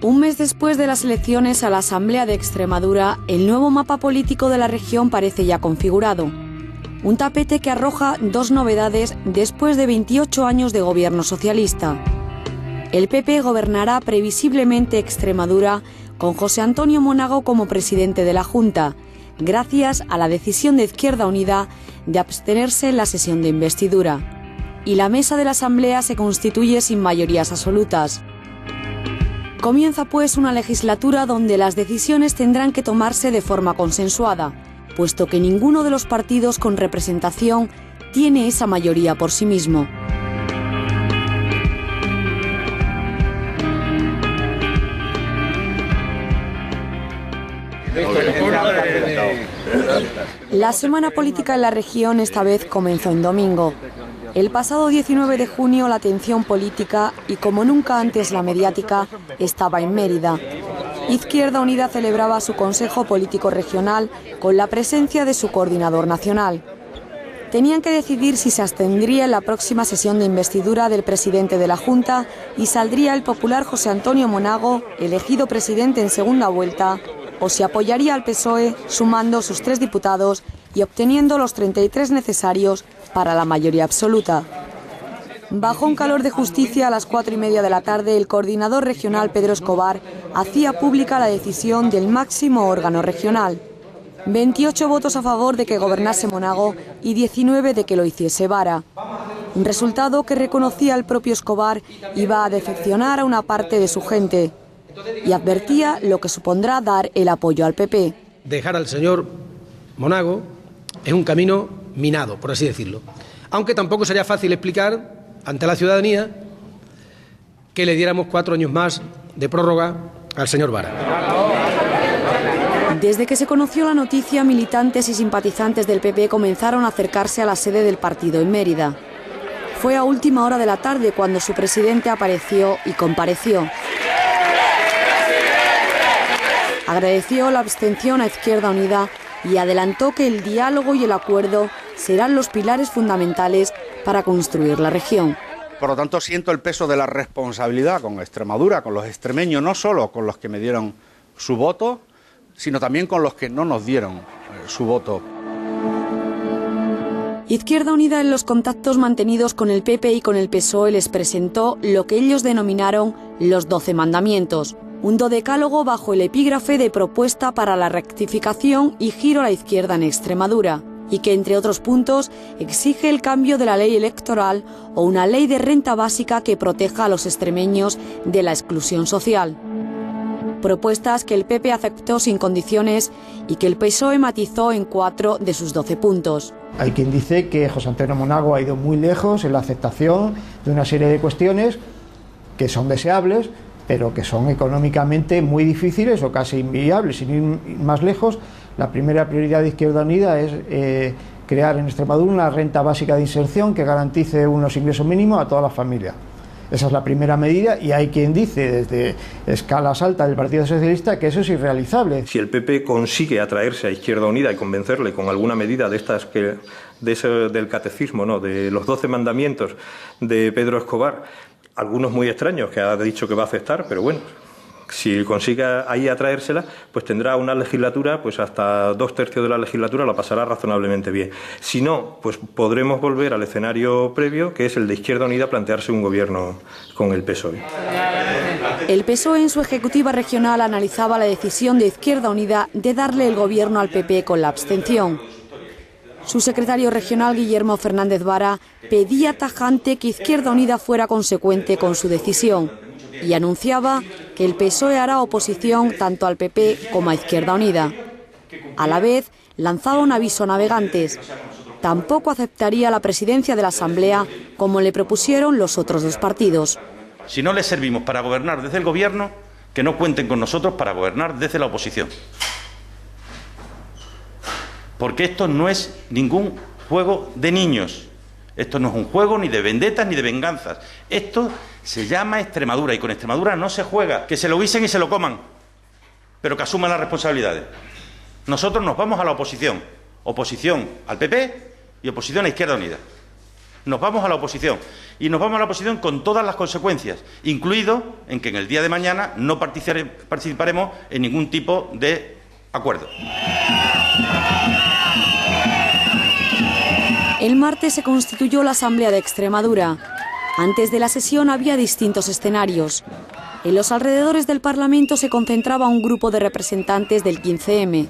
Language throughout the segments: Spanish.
Un mes después de las elecciones a la Asamblea de Extremadura, el nuevo mapa político de la región parece ya configurado. Un tapete que arroja dos novedades después de 28 años de gobierno socialista. El PP gobernará previsiblemente Extremadura con José Antonio Monago como presidente de la Junta, gracias a la decisión de Izquierda Unida de abstenerse en la sesión de investidura. Y la mesa de la Asamblea se constituye sin mayorías absolutas. Comienza pues una legislatura donde las decisiones tendrán que tomarse de forma consensuada, puesto que ninguno de los partidos con representación tiene esa mayoría por sí mismo. La semana política en la región esta vez comenzó en domingo. El pasado 19 de junio la atención política y como nunca antes la mediática estaba en Mérida. Izquierda Unida celebraba su Consejo Político Regional con la presencia de su coordinador nacional. Tenían que decidir si se abstendría en la próxima sesión de investidura del presidente de la Junta y saldría el popular José Antonio Monago, elegido presidente en segunda vuelta, o si apoyaría al PSOE sumando sus 3 diputados y obteniendo los 33 necesarios para la mayoría absoluta. Bajo un calor de justicia, a las 4:30 de la tarde, el coordinador regional Pedro Escobar hacía pública la decisión del máximo órgano regional. 28 votos a favor de que gobernase Monago y 19 de que lo hiciese Vara. Un resultado que reconocía el propio Escobar iba a decepcionar a una parte de su gente y advertía lo que supondrá dar el apoyo al PP. Dejar al señor Monago es un camino minado, por así decirlo. Aunque tampoco sería fácil explicar ante la ciudadanía que le diéramos 4 años más de prórroga al señor Vara. Desde que se conoció la noticia, militantes y simpatizantes del PP comenzaron a acercarse a la sede del partido en Mérida. Fue a última hora de la tarde cuando su presidente apareció y compareció. Agradeció la abstención a Izquierda Unida y adelantó que el diálogo y el acuerdo serán los pilares fundamentales para construir la región. Por lo tanto, siento el peso de la responsabilidad con Extremadura, con los extremeños, no solo con los que me dieron su voto, sino también con los que no nos dieron su voto. Izquierda Unida, en los contactos mantenidos con el PP y con el PSOE, les presentó lo que ellos denominaron los 12 mandamientos, un dodecálogo bajo el epígrafe de propuesta para la rectificación y giro a la izquierda en Extremadura, y que, entre otros puntos, exige el cambio de la ley electoral o una ley de renta básica que proteja a los extremeños de la exclusión social. Propuestas que el PP aceptó sin condiciones y que el PSOE matizó en 4 de sus 12 puntos. Hay quien dice que José Antonio Monago ha ido muy lejos en la aceptación de una serie de cuestiones que son deseables, pero que son económicamente muy difíciles o casi inviables. Sin ir más lejos, la primera prioridad de Izquierda Unida es crear en Extremadura una renta básica de inserción que garantice unos ingresos mínimos a todas las familias. Esa es la primera medida y hay quien dice desde escalas altas del Partido Socialista que eso es irrealizable. Si el PP consigue atraerse a Izquierda Unida y convencerle con alguna medida de estas del catecismo, ¿no?, de los 12 mandamientos de Pedro Escobar, algunos muy extraños que ha dicho que va a aceptar, pero bueno, si consigue ahí atraérsela, pues tendrá una legislatura, pues hasta 2/3 de la legislatura la pasará razonablemente bien. Si no, pues podremos volver al escenario previo, que es el de Izquierda Unida, plantearse un gobierno con el PSOE. El PSOE en su ejecutiva regional analizaba la decisión de Izquierda Unida de darle el gobierno al PP con la abstención. Su secretario regional, Guillermo Fernández Vara, pedía tajante que Izquierda Unida fuera consecuente con su decisión y anunciaba que el PSOE hará oposición tanto al PP como a Izquierda Unida. A la vez, lanzaba un aviso a navegantes. Tampoco aceptaría la presidencia de la Asamblea como le propusieron los otros 2 partidos. Si no les servimos para gobernar desde el gobierno, que no cuenten con nosotros para gobernar desde la oposición. Porque esto no es ningún juego de niños. Esto no es un juego ni de vendetas ni de venganzas. Esto se llama Extremadura y con Extremadura no se juega. Que se lo guisen y se lo coman, pero que asuman las responsabilidades. Nosotros nos vamos a la oposición. Oposición al PP y oposición a Izquierda Unida. nos vamos a la oposición. Y nos vamos a la oposición con todas las consecuencias, incluido en que en el día de mañana no participaremos en ningún tipo de acuerdo. El martes se constituyó la Asamblea de Extremadura. Antes de la sesión había distintos escenarios. En los alrededores del Parlamento se concentraba un grupo de representantes del 15M.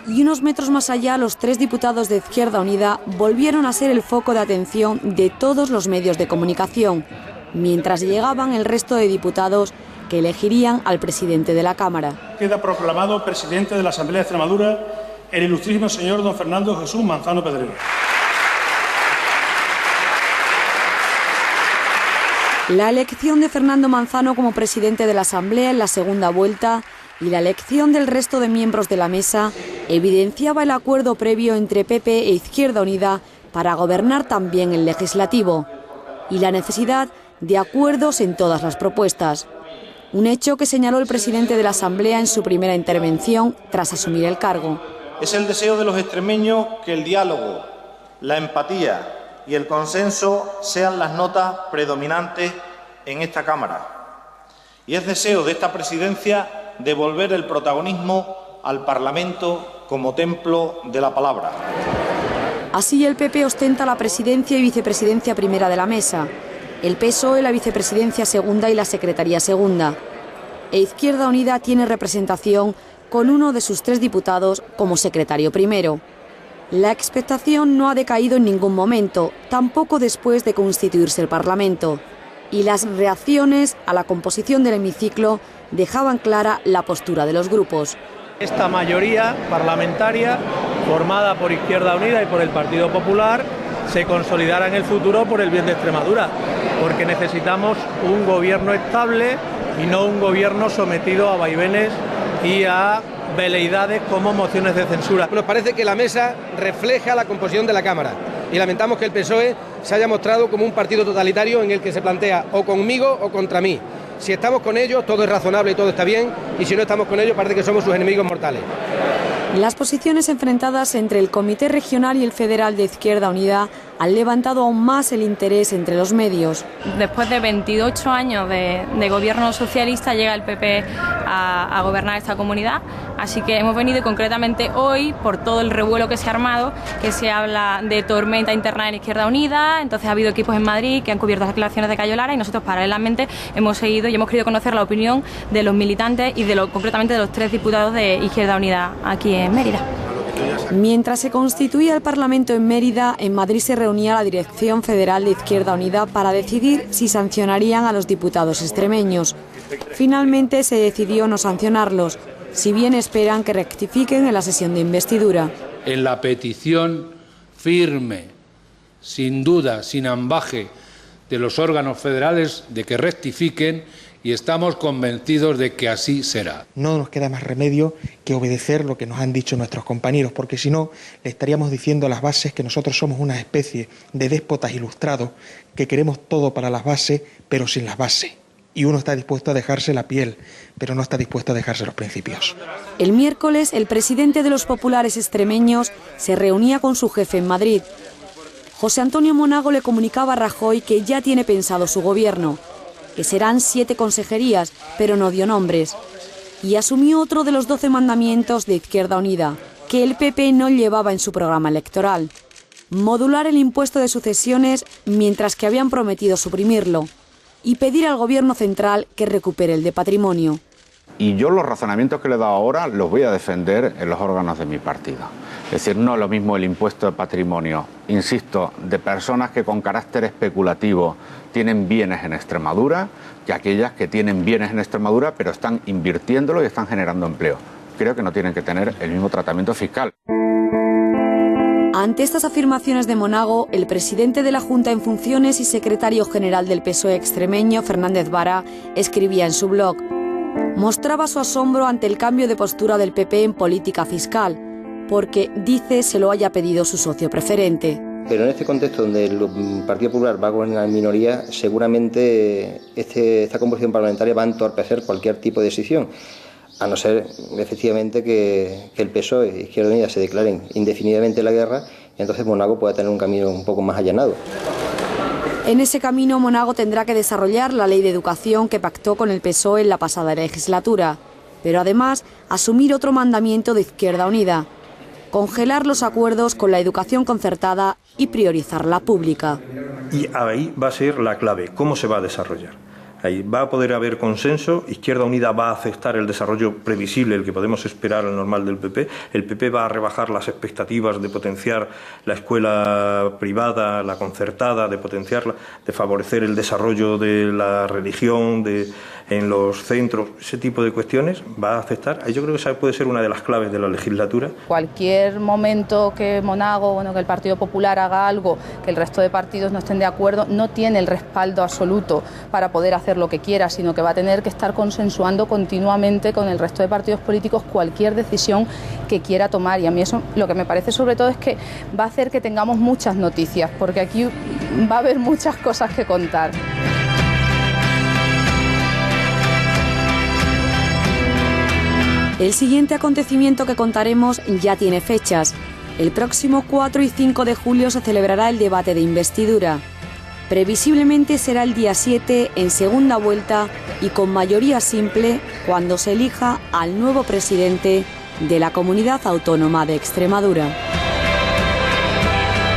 Y unos metros más allá, los 3 diputados de Izquierda Unida volvieron a ser el foco de atención de todos los medios de comunicación, mientras llegaban el resto de diputados que elegirían al presidente de la Cámara. Queda proclamado presidente de la Asamblea de Extremadura el ilustrísimo señor don Fernando Jesús Manzano Pedrero. La elección de Fernando Manzano como presidente de la Asamblea en la segunda vuelta y la elección del resto de miembros de la mesa evidenciaba el acuerdo previo entre PP e Izquierda Unida para gobernar también el legislativo y la necesidad de acuerdos en todas las propuestas. Un hecho que señaló el presidente de la Asamblea en su primera intervención tras asumir el cargo. Es el deseo de los extremeños que el diálogo, la empatía y el consenso sean las notas predominantes en esta Cámara. Y es deseo de esta presidencia devolver el protagonismo al Parlamento como templo de la palabra. Así el PP ostenta la presidencia y vicepresidencia primera de la mesa, el PSOE la vicepresidencia segunda y la secretaría segunda. E Izquierda Unida tiene representación con uno de sus 3 diputados como secretario primero. La expectación no ha decaído en ningún momento, tampoco después de constituirse el Parlamento. Y las reacciones a la composición del hemiciclo dejaban clara la postura de los grupos. Esta mayoría parlamentaria, formada por Izquierda Unida y por el Partido Popular, se consolidará en el futuro por el bien de Extremadura, porque necesitamos un gobierno estable y no un gobierno sometido a vaivenes y a veleidades como mociones de censura. Nos parece que la mesa refleja la composición de la Cámara y lamentamos que el PSOE se haya mostrado como un partido totalitario en el que se plantea o conmigo o contra mí. Si estamos con ellos, todo es razonable y todo está bien, y si no estamos con ellos, parece que somos sus enemigos mortales. Las posiciones enfrentadas entre el Comité Regional y el Federal de Izquierda Unida han levantado aún más el interés entre los medios. Después de 28 años de gobierno socialista llega el PP a gobernar esta comunidad, así que hemos venido concretamente hoy por todo el revuelo que se ha armado, que se habla de tormenta interna en Izquierda Unida, entonces ha habido equipos en Madrid que han cubierto las declaraciones de Cayo Lara y nosotros paralelamente hemos seguido y hemos querido conocer la opinión de los militantes y concretamente de los 3 diputados de Izquierda Unida aquí en Mérida. Mientras se constituía el Parlamento en Mérida, en Madrid se reunía la Dirección Federal de Izquierda Unida para decidir si sancionarían a los diputados extremeños. Finalmente se decidió no sancionarlos, si bien esperan que rectifiquen en la sesión de investidura. En la petición firme, sin duda, sin ambaje, de los órganos federales de que rectifiquen, y estamos convencidos de que así será. No nos queda más remedio que obedecer lo que nos han dicho nuestros compañeros, porque si no, le estaríamos diciendo a las bases que nosotros somos una especie de déspotas ilustrados, que queremos todo para las bases, pero sin las bases. Y uno está dispuesto a dejarse la piel, pero no está dispuesto a dejarse los principios. El miércoles, el presidente de los populares extremeños se reunía con su jefe en Madrid. José Antonio Monago le comunicaba a Rajoy que ya tiene pensado su gobierno, que serán 7 consejerías, pero no dio nombres. Y asumió otro de los 12 mandamientos de Izquierda Unida, que el PP no llevaba en su programa electoral: modular el impuesto de sucesiones mientras que habían prometido suprimirlo, y pedir al Gobierno central que recupere el de patrimonio. Y yo los razonamientos que le he dado ahora los voy a defender en los órganos de mi partido. Es decir, no es lo mismo el impuesto de patrimonio, insisto, de personas que con carácter especulativo tienen bienes en Extremadura, que aquellas que tienen bienes en Extremadura pero están invirtiéndolo y están generando empleo. Creo que no tienen que tener el mismo tratamiento fiscal. Ante estas afirmaciones de Monago, el presidente de la Junta en funciones y secretario general del PSOE extremeño, Fernández Vara, escribía en su blog: mostraba su asombro ante el cambio de postura del PP en política fiscal, porque, dice, se lo haya pedido su socio preferente. Pero en este contexto donde el Partido Popular va a gobernar en minoría, seguramente esta composición parlamentaria va a entorpecer cualquier tipo de decisión, a no ser efectivamente que el PSOE e Izquierda Unida se declaren indefinidamente la guerra, y entonces Monago pueda tener un camino un poco más allanado. En ese camino, Monago tendrá que desarrollar la ley de educación que pactó con el PSOE en la pasada legislatura, pero además asumir otro mandamiento de Izquierda Unida: congelar los acuerdos con la educación concertada y priorizar la pública. Y ahí va a ser la clave, cómo se va a desarrollar. Ahí va a poder haber consenso, Izquierda Unida va a aceptar el desarrollo previsible, el que podemos esperar al normal del PP, el PP va a rebajar las expectativas de potenciar la escuela privada, la concertada, de potenciarla, de favorecer el desarrollo de la religión en los centros, ese tipo de cuestiones, va a aceptar. Yo creo que esa puede ser una de las claves de la legislatura. Cualquier momento que Monago, que el Partido Popular haga algo, que el resto de partidos no estén de acuerdo, no tiene el respaldo absoluto para poder hacer lo que quiera, sino que va a tener que estar consensuando continuamente con el resto de partidos políticos cualquier decisión que quiera tomar. Y a mí eso lo que me parece sobre todo es que va a hacer que tengamos muchas noticias, porque aquí va a haber muchas cosas que contar. El siguiente acontecimiento que contaremos ya tiene fechas. El próximo 4 y 5 de julio se celebrará el debate de investidura. Previsiblemente será el día 7 en segunda vuelta y con mayoría simple cuando se elija al nuevo presidente de la Comunidad Autónoma de Extremadura.